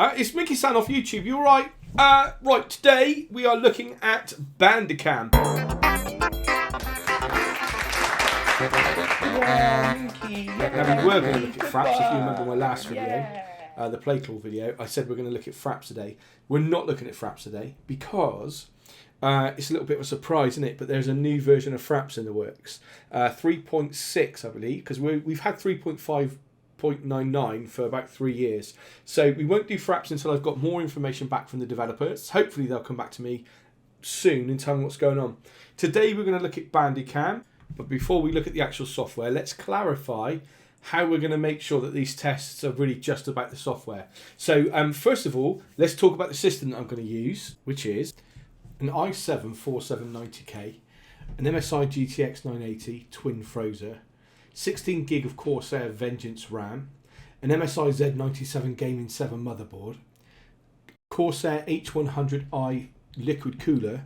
It's MinkiSan off YouTube. You alright? Right, today we are looking at Bandicam. Now we were going to look at fraps, if you remember my last video, the Playclaw video. I said we're going to look at fraps today. We're not looking at fraps today because it's a little bit of a surprise, isn't it? But there's a new version of fraps in the works. 3.6, I believe, because we've had 3.5.99 for about 3 years. So we won't do fraps until I've got more information back from the developers. Hopefully they'll come back to me soon and tell me what's going on. Today we're going to look at Bandicam. But before we look at the actual software, let's clarify how we're going to make sure that these tests are really just about the software. So first of all, let's talk about the system that I'm going to use, which is an i7 4790K, an MSI GTX 980 Twin Frozer, 16 gig of Corsair Vengeance RAM, an MSI Z97 Gaming 7 motherboard, Corsair H100i liquid cooler,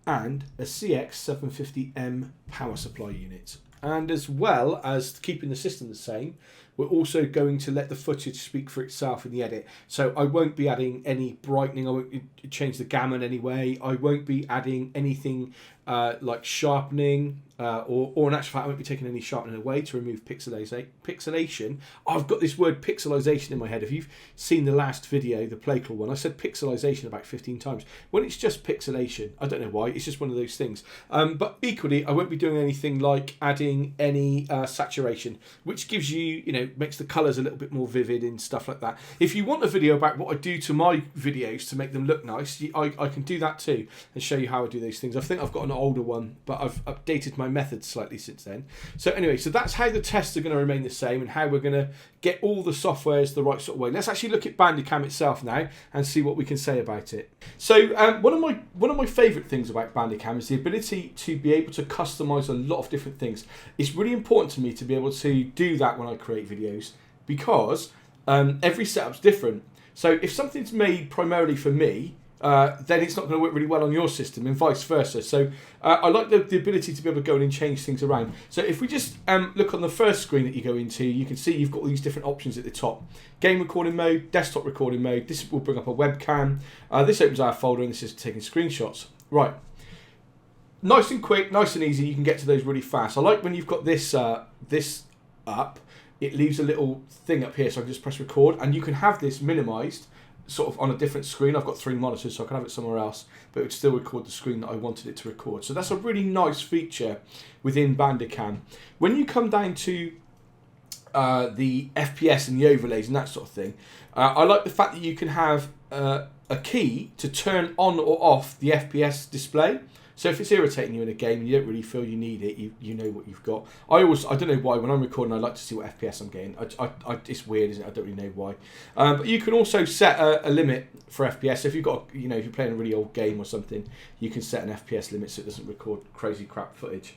and a CX750M power supply unit. And as well as keeping the system the same, we're also going to let the footage speak for itself in the edit. So I won't be adding any brightening, I won't change the gamma in any way, I won't be adding anything like sharpening, or in actual fact I won't be taking any sharpening away to remove pixelation. I've got this word pixelization in my head. If you've seen the last video, the Playclaw one, I said pixelization about 15 times. When it's just pixelation, I don't know why, it's just one of those things. But equally, I won't be doing anything like adding any saturation, which gives you, makes the colours a little bit more vivid and stuff like that. If you want a video about what I do to my videos to make them look nice, I can do that too and show you how I do those things. I think I've got an older one, but I've updated my methods slightly since then. So anyway, so that's how the tests are going to remain the same and how we're going to get all the softwares the right sort of way. Let's actually look at Bandicam itself now and see what we can say about it. So one of my favourite things about Bandicam is the ability to be able to customise a lot of different things. It's really important to me to be able to do that when I create videos because every setup's different. So if something's made primarily for me, then it's not going to work really well on your system and vice versa. So I like the ability to be able to go in and change things around. So if we just look on the first screen that you go into, you can see you've got all these different options at the top. Game recording mode, desktop recording mode, this will bring up a webcam. This opens our folder and this is taking screenshots. Right. Nice and quick, nice and easy, you can get to those really fast. I like when you've got this this up, it leaves a little thing up here so I can just press record and you can have this minimised sort of on a different screen. I've got 3 monitors so I can have it somewhere else, but it would still record the screen that I wanted it to record. So that's a really nice feature within Bandicam. When you come down to the FPS and the overlays and that sort of thing, I like the fact that you can have a key to turn on or off the FPS display. So if it's irritating you in a game and you don't really feel you need it, you know what you've got. I don't know why, when I'm recording I like to see what FPS I'm getting. It's weird, isn't it? I don't really know why. But you can also set a limit for FPS. If you've got, if you're playing a really old game or something, you can set an FPS limit so it doesn't record crazy crap footage.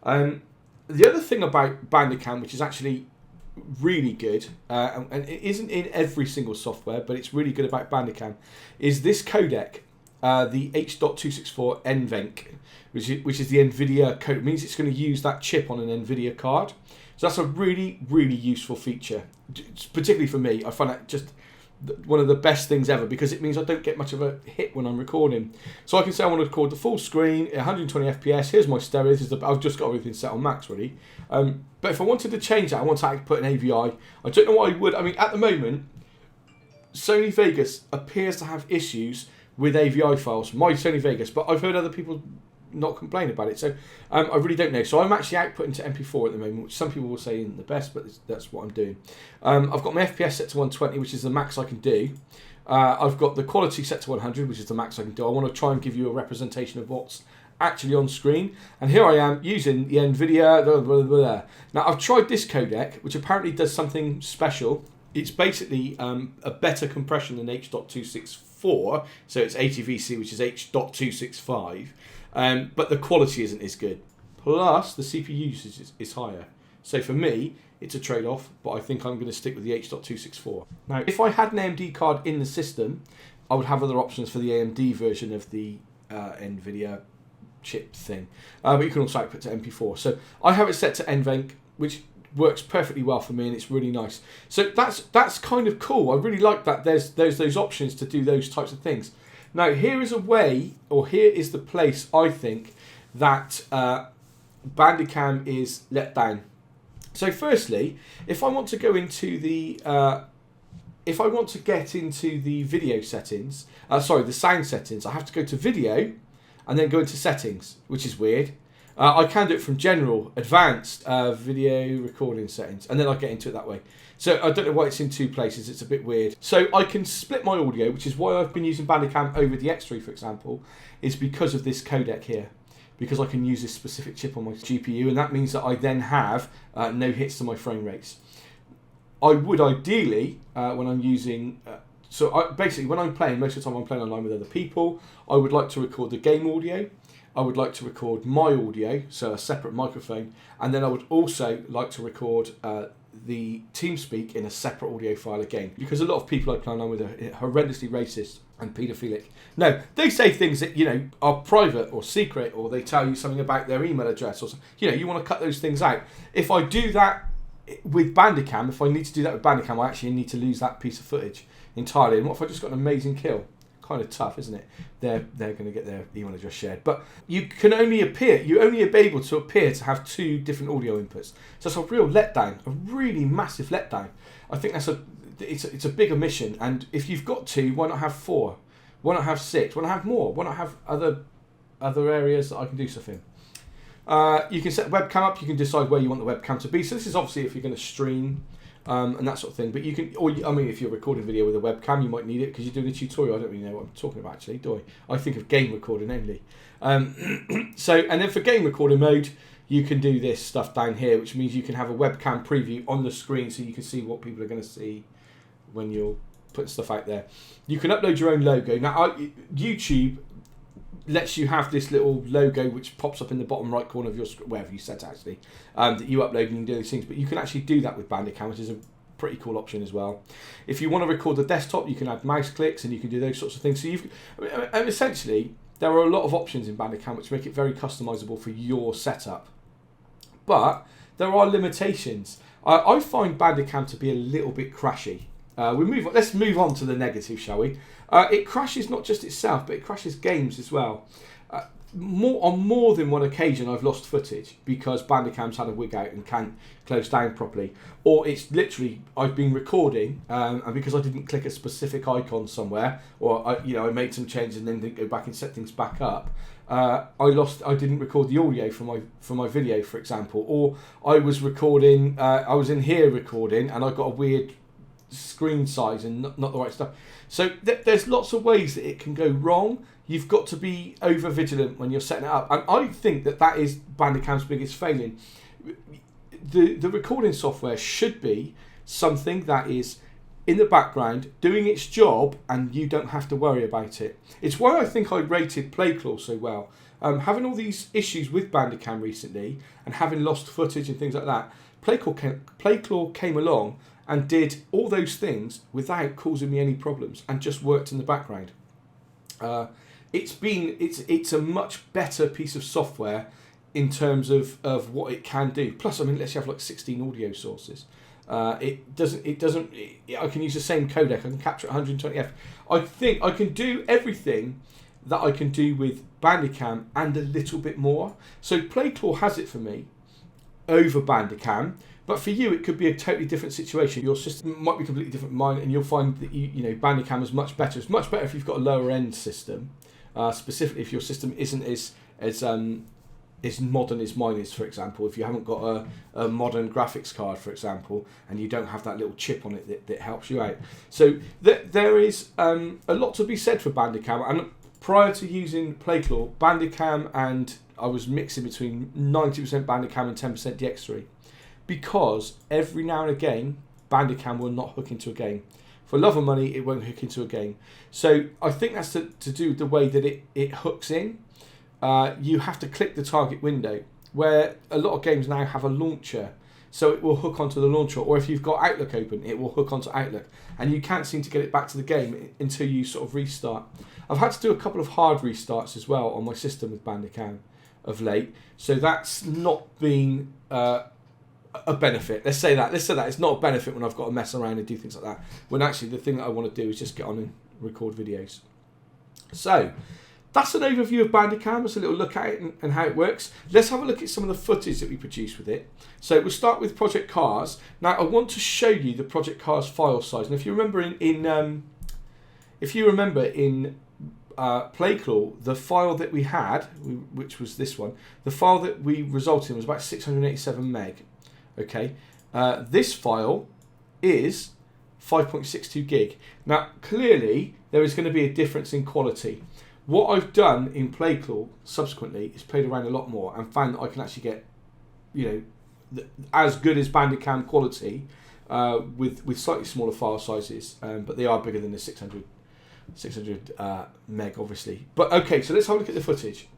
The other thing about Bandicam, which is actually really good, and it isn't in every single software, but it's really good about Bandicam, is this codec. The H.264 NVENC, which is the NVIDIA code. It means it's going to use that chip on an NVIDIA card. So that's a really, really useful feature. Particularly for me, I find that just one of the best things ever because it means I don't get much of a hit when I'm recording. So I can say I want to record the full screen, 120 FPS, here's my stereo, I've just got everything set on max really. But if I wanted to change that, I want to put an AVI. I don't know what I would. I mean, at the moment, Sony Vegas appears to have issues with AVI files, my Sony Vegas, but I've heard other people not complain about it, so I really don't know. So I'm actually outputting to MP4 at the moment, which some people will say isn't the best, but that's what I'm doing. I've got my FPS set to 120, which is the max I can do. I've got the quality set to 100, which is the max I can do. I want to try and give you a representation of what's actually on screen, and here I am using the NVIDIA, blah, blah, blah, blah. Now I've tried this codec, which apparently does something special. It's basically a better compression than H.264, so it's ATVC, which is H.265, but the quality isn't as good. Plus, the CPU usage is higher. So for me, it's a trade-off, but I think I'm going to stick with the H.264. Now, if I had an AMD card in the system, I would have other options for the AMD version of the NVIDIA chip thing, but you can also output to MP4. So I have it set to NVENC, which works perfectly well for me, and it's really nice. So that's kind of cool. I really like that there's those options to do those types of things. Now here is a way, or here is the place I think that Bandicam is let down. So firstly, if I want to go into the if I want to get into the video settings, the sound settings, I have to go to video and then go into settings, which is weird. I can do it from general, advanced, video recording settings, and then I get into it that way. So I don't know why it's in two places, it's a bit weird. So I can split my audio, which is why I've been using Bandicam over the X3, for example, is because of this codec here. Because I can use this specific chip on my GPU, and that means that I then have no hits to my frame rates. I would ideally, when I'm using... basically, when I'm playing, most of the time I'm playing online with other people, I would like to record the game audio. I would like to record my audio, so a separate microphone, and then I would also like to record the TeamSpeak in a separate audio file again, because a lot of people I play online with are horrendously racist and paedophilic. No, they say things that, you know, are private or secret, or they tell you something about their email address, or you know, you want to cut those things out. If I do that with Bandicam, if I need to do that with Bandicam, I actually need to lose that piece of footage entirely. And what if I just got an amazing kill? Kind of tough, isn't it? They're going to get their email address shared, but you only be able to appear to have two different audio inputs. So it's a real letdown, a really massive letdown. I think it's a big omission. And if you've got two, why not have four? Why not have six? Why not have more? Why not have other areas that I can do stuff in? You can set the webcam up. You can decide where you want the webcam to be. So this is obviously if you're going to stream. And that sort of thing, but you can, if you're recording video with a webcam, you might need it because you're doing a tutorial. I don't really know what I'm talking about actually, do I? I think of game recording only. And then for game recording mode, you can do this stuff down here, which means you can have a webcam preview on the screen so you can see what people are going to see when you're putting stuff out there. You can upload your own logo. Now, YouTube lets you have this little logo which pops up in the bottom right corner of your screen, wherever you set actually, that you upload and you can do these things, but you can actually do that with Bandicam, which is a pretty cool option as well. If you want to record the desktop, you can add mouse clicks and you can do those sorts of things. So and essentially there are a lot of options in Bandicam which make it very customizable for your setup, but there are limitations. I find Bandicam to be a little bit crashy. Let's move on to the negative, shall we? It crashes not just itself, but it crashes games as well. On more than one occasion, I've lost footage because Bandicam's had a wig out and can't close down properly, or it's literally I've been recording and because I didn't click a specific icon somewhere, or I made some changes and then didn't go back and set things back up. I didn't record the audio for my video, for example, or I was recording. I was in here recording and I got a weird screen size and not the right stuff. So there's lots of ways that it can go wrong. You've got to be over vigilant when you're setting it up, and I think that is Bandicam's biggest failing. The recording software should be something that is in the background doing its job and you don't have to worry about it. It's why I think I rated PlayClaw so well. Having all these issues with Bandicam recently and having lost footage and things like that, PlayClaw came along and did all those things without causing me any problems and just worked in the background. It's a much better piece of software in terms of what it can do. Plus, let's have like 16 audio sources. I can use the same codec. I can capture 120F. I think I can do everything that I can do with Bandicam and a little bit more. So PlayClaw has it for me over Bandicam. But for you, it could be a totally different situation. Your system might be completely different from mine, and you'll find that Bandicam is much better. It's much better if you've got a lower end system, specifically if your system isn't as modern as mine is, for example. If you haven't got a modern graphics card, for example, and you don't have that little chip on it that helps you out. So there is a lot to be said for Bandicam. And prior to using PlayClaw, Bandicam, and I was mixing between 90% Bandicam and 10% DX3. Because every now and again, Bandicam will not hook into a game. For love or money, it won't hook into a game. So I think that's to do with the way that it hooks in. You have to click the target window, where a lot of games now have a launcher. So it will hook onto the launcher. Or if you've got Outlook open, it will hook onto Outlook. And you can't seem to get it back to the game until you sort of restart. I've had to do a couple of hard restarts as well on my system with Bandicam of late. So that's not been... a benefit. Let's say that it's not a benefit when I've got to mess around and do things like that, when actually the thing that I want to do is just get on and record videos. So that's an overview of Bandicam. It's a little look at it and how it works. Let's have a look at some of the footage that we produce with it. So we'll start with Project Cars. Now I want to show you the Project Cars file size, and if you remember in Playclaw, the file that we had, which was this one, the file that we resulted in was about 687 meg. Okay, this file is 5.62 gig. Now clearly there is going to be a difference in quality. What I've done in Playclaw subsequently is played around a lot more and found that I can actually get, as good as Bandicam quality with slightly smaller file sizes, but they are bigger than the 600 meg, obviously. But okay, so let's have a look at the footage.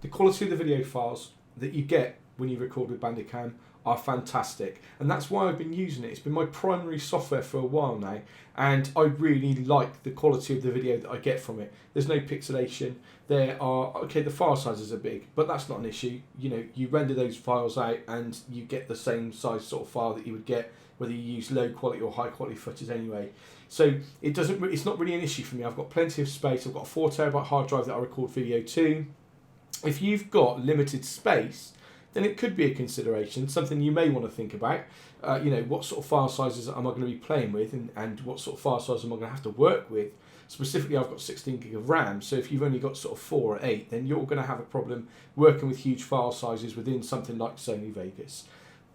The quality of the video files that you get when you record with Bandicam are fantastic, and that's why I've been using it. It's been my primary software for a while now, and I really like the quality of the video that I get from it. There's no pixelation. The file sizes are big, but that's not an issue. You render those files out and you get the same size sort of file that you would get whether you use low quality or high quality footage anyway. So it's not really an issue for me. I've got plenty of space. I've got a 4 terabyte hard drive that I record video to. If you've got limited space, then it could be a consideration, something you may want to think about. What sort of file sizes am I going to be playing with, and what sort of file sizes am I going to have to work with? Specifically, I've got 16 gig of RAM, so if you've only got sort of 4 or 8, then you're going to have a problem working with huge file sizes within something like Sony Vegas.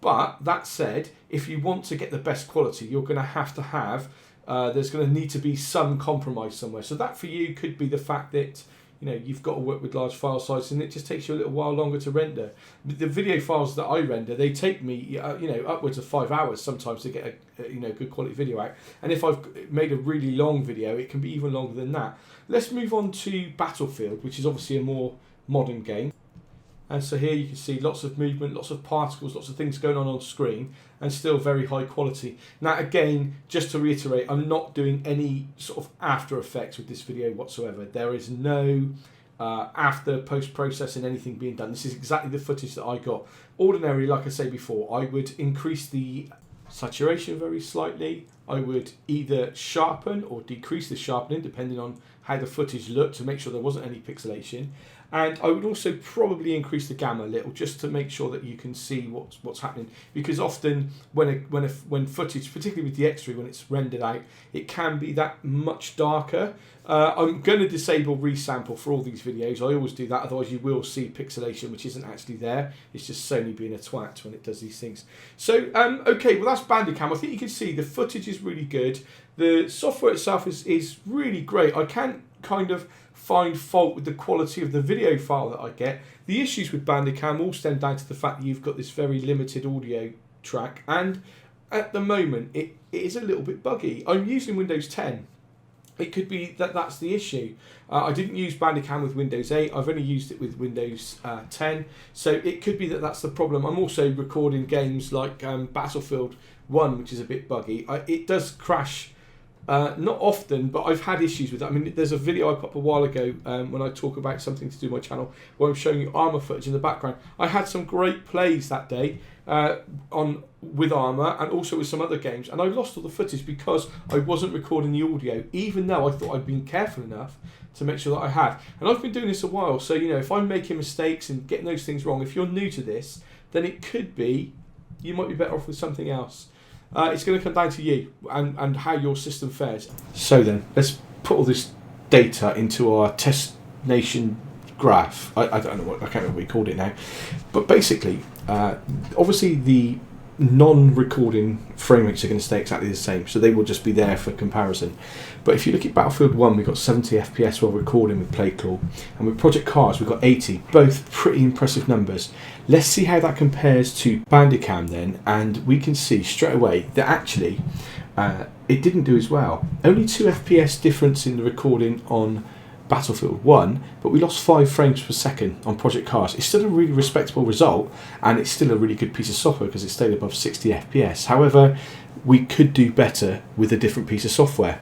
But that said, if you want to get the best quality, you're going to have, there's going to need to be some compromise somewhere. So that for you could be the fact that you've got to work with large file sizes, and it just takes you a little while longer to render. The video files that I render, they take me, upwards of 5 hours sometimes to get a good quality video out. And if I've made a really long video, it can be even longer than that. Let's move on to Battlefield, which is obviously a more modern game. And so here you can see lots of movement, lots of particles, lots of things going on screen, and still very high quality. Now again, just to reiterate, I'm not doing any sort of after effects with this video whatsoever. There is no after post-processing anything being done. This is exactly the footage that I got. Ordinarily, like I say before, I would increase the saturation very slightly. I would either sharpen or decrease the sharpening depending on how the footage looked to make sure there wasn't any pixelation. And I would also probably increase the gamma a little just to make sure that you can see what's happening, because often when footage, particularly with the X3, when it's rendered out, it can be that much darker. I'm going to disable resample for all these videos. I always do that, otherwise you will see pixelation which isn't actually there. It's just Sony being a twat when it does these things. So okay, well that's Bandicam. I think you can see the footage is really good. The software itself is really great. I can't kind of find fault with the quality of the video file that I get. The issues with Bandicam all stem down to the fact that you've got this very limited audio track, and at the moment it is a little bit buggy. I'm using Windows 10. It could be that that's the issue. I didn't use Bandicam with Windows 8. I've only used it with Windows 10. So it could be that that's the problem. I'm also recording games like Battlefield 1, which is a bit buggy. It does crash. Not often, but I've had issues with that. I mean, there's a video I put up a while ago when I talk about something to do with my channel where I'm showing you armor footage in the background. I had some great plays that day with armor and also with some other games, and I lost all the footage because I wasn't recording the audio, even though I thought I'd been careful enough to make sure that I had. And I've been doing this a while, so if I'm making mistakes and getting those things wrong, if you're new to this, then it could be you might be better off with something else. It's going to come down to you and how your system fares. So then, let's put all this data into our test nation graph. I don't know I can't remember what we called it now. But basically, obviously the non-recording frame rates are going to stay exactly the same, so they will just be there for comparison. But if you look at Battlefield 1, we've got 70 FPS while recording with Playclaw, and with Project Cars we've got 80, both pretty impressive numbers. Let's see how that compares to Bandicam then, and we can see straight away that actually it didn't do as well. Only 2 FPS difference in the recording on Battlefield 1, but we lost 5 frames per second on Project Cars. It's still a really respectable result, and it's still a really good piece of software because it stayed above 60 FPS. However, we could do better with a different piece of software.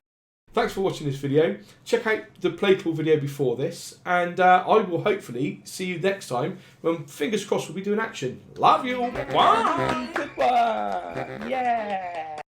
thanks for watching this video. Check out the play tool video before this, and I will hopefully see you next time when, fingers crossed, we'll be doing action. Love you. Bye. Goodbye. Yeah.